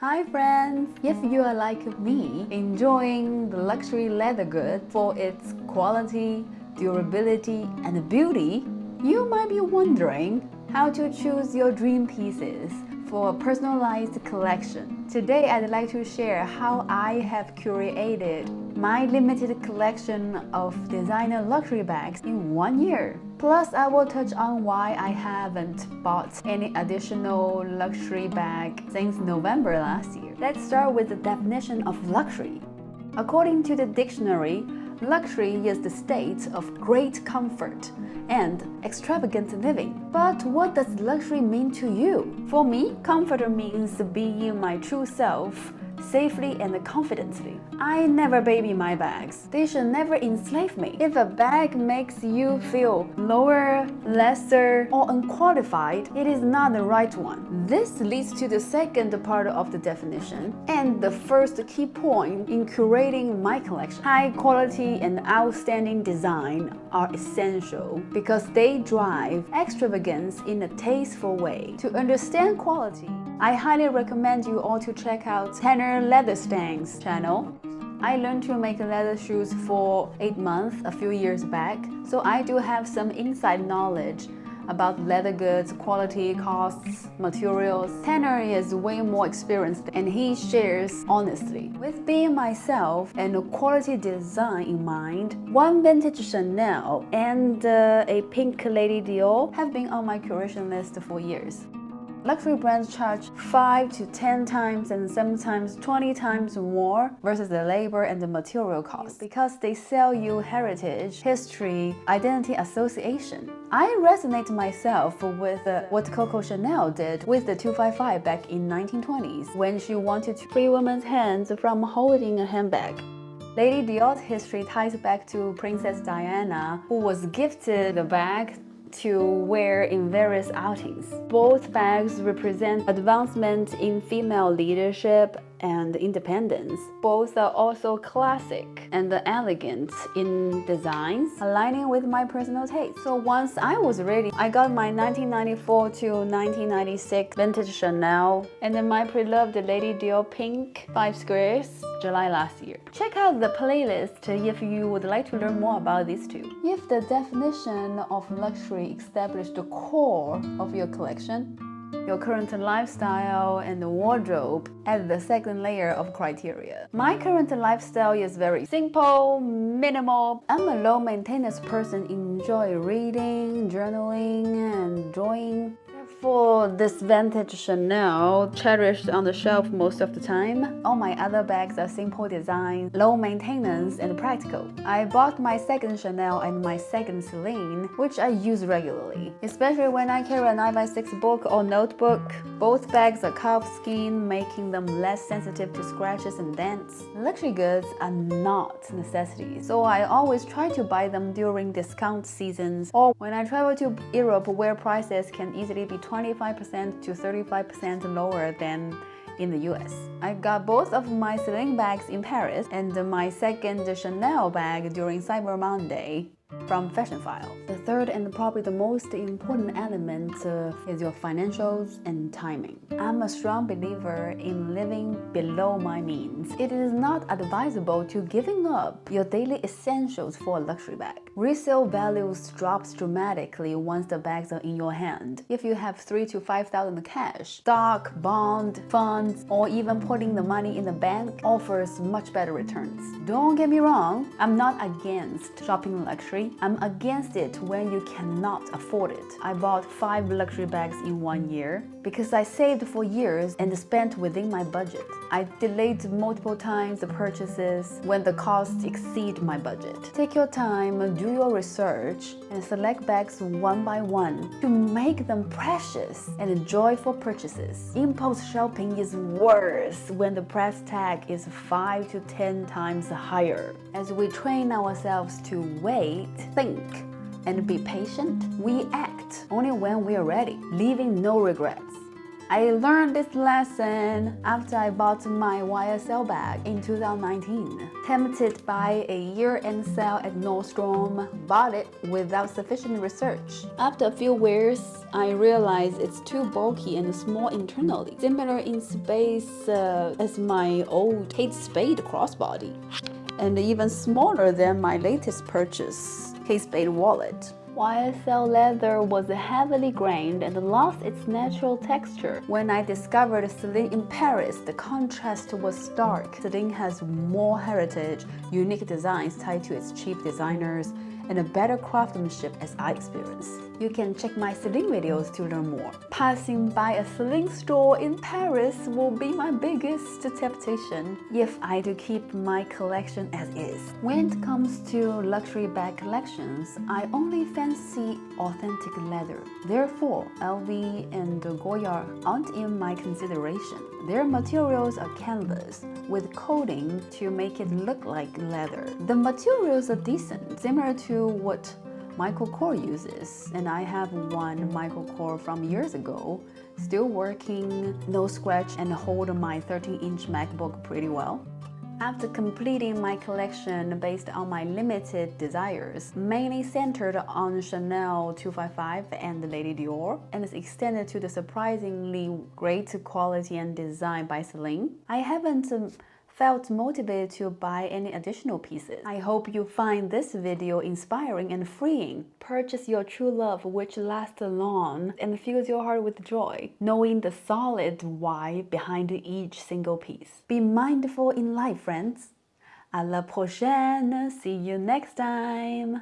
Hi friends! If you are like me, enjoying the luxury leather goods for its quality, durability, and beauty, you might be wondering how to choose your dream pieces for a personalized collection. Today I'd like to share how I have curated my limited collection of designer luxury bags in 1 year. Plus, I will touch on why I haven't bought any additional luxury bag since November last year. Let's start with the definition of luxury. According to the dictionary, luxury is the state of great comfort and extravagant living. But what does luxury mean to you? For me, comfort means being my true self, safely and confidently. I never baby my bags. They should never enslave me. If a bag makes you feel lower, lesser, or unqualified, it is not the right one. This leads to the second part of the definition and the first key point in curating my collection. High quality and outstanding design are essential because they drive extravagance in a tasteful way. To understand quality, I highly recommend you all to check out Tanner Leather Stang's channel. I learned to make leather shoes for 8 months a few years back, so I do have some inside knowledge about leather goods, quality, costs, materials. Tanner is way more experienced and he shares honestly. With being myself and quality design in mind, one vintage Chanel and a pink Lady Dior have been on my curation list for years. Luxury brands charge 5 to 10 times and sometimes 20 times more versus the labor and the material cost because they sell you heritage, history, identity association. I resonate myself with what Coco Chanel did with the 255 back in 1920s when she wanted to free women's hands from holding a handbag. Lady Dior's history ties back to Princess Diana, who was gifted the bag to wear in various outings. Both bags represent advancement in female leadership and independence. Both are also classic and elegant in designs, aligning with my personal taste. So once I was ready, I got my 1994 to 1996 vintage Chanel and then my beloved Lady Dior pink 5 squares July last year. Check out the playlist if you would like to learn more about these two. If the definition of luxury established the core of your collection, your current lifestyle and wardrobe add the second layer of criteria. My current lifestyle is very simple, minimal. I'm a low maintenance person, enjoy reading, journaling, and drawing. For this vintage Chanel, cherished on the shelf most of the time. All my other bags are simple design, low maintenance, and practical. I bought my second Chanel and my second Celine, which I use regularly, especially when I carry a 9x6 book or notebook. Both bags are calfskin, making them less sensitive to scratches and dents. Luxury goods are not necessities, so I always try to buy them during discount seasons or when I travel to Europe where prices can easily be 25% to 35% lower than in the US. I got both of my Celine bags in Paris and my second Chanel bag during Cyber Monday from Fashion File. The third and probably the most important element is your financials and timing. I'm a strong believer in living below my means. It is not advisable to giving up your daily essentials for a luxury bag. Resale values drops dramatically once the bags are in your hand. If you have 3,000 to 5,000 cash, stock, bond, funds, or even putting the money in the bank offers much better returns. Don't get me wrong, I'm not against shopping luxury. I'm against it when you cannot afford it. I bought 5 luxury bags in 1 year because I saved for years and spent within my budget. I delayed multiple times the purchases when the costs exceed my budget. Take your time, do your research, and select bags one by one to make them precious and joyful purchases. Impulse shopping is worse when the price tag is 5 to 10 times higher. As we train ourselves to wait, think, and be patient, we act only when we are ready, leaving no regrets. I learned this lesson after I bought my YSL bag in 2019. Tempted by a year-end sale at Nordstrom, bought it without sufficient research. After a few wears, I realized it's too bulky and small internally, similar in space as my old katespade crossbody, and even smaller than my latest purchase, katespade wallet. YSL leather was heavily grained and lost its natural texture. When I discovered Celine in Paris, the contrast was stark. Celine has more heritage, unique designs tied to its cheap designers, and a better craftsmanship as I experienced. You can check my Celine videos to learn more. Passing by a Celine store in Paris will be my biggest temptation if I do keep my collection as is. When it comes to luxury bag collections, I only fancy authentic leather. Therefore, LV and Goya aren't in my consideration. Their materials are canvas with coating to make it look like leather. The materials are decent, similar to what Michael Kors uses, and I have one Michael Kors from years ago, still working, no scratch, and hold my 13-inch MacBook pretty well. After completing my collection based on my limited desires, mainly centered on Chanel 255 and Lady Dior, and is extended to the surprisingly great quality and design by Celine, I haven't felt motivated to buy any additional pieces. I hope you find this video inspiring and freeing. Purchase your true love which lasts long and fills your heart with joy, knowing the solid why behind each single piece. Be mindful in life, friends. À la prochaine. See you next time.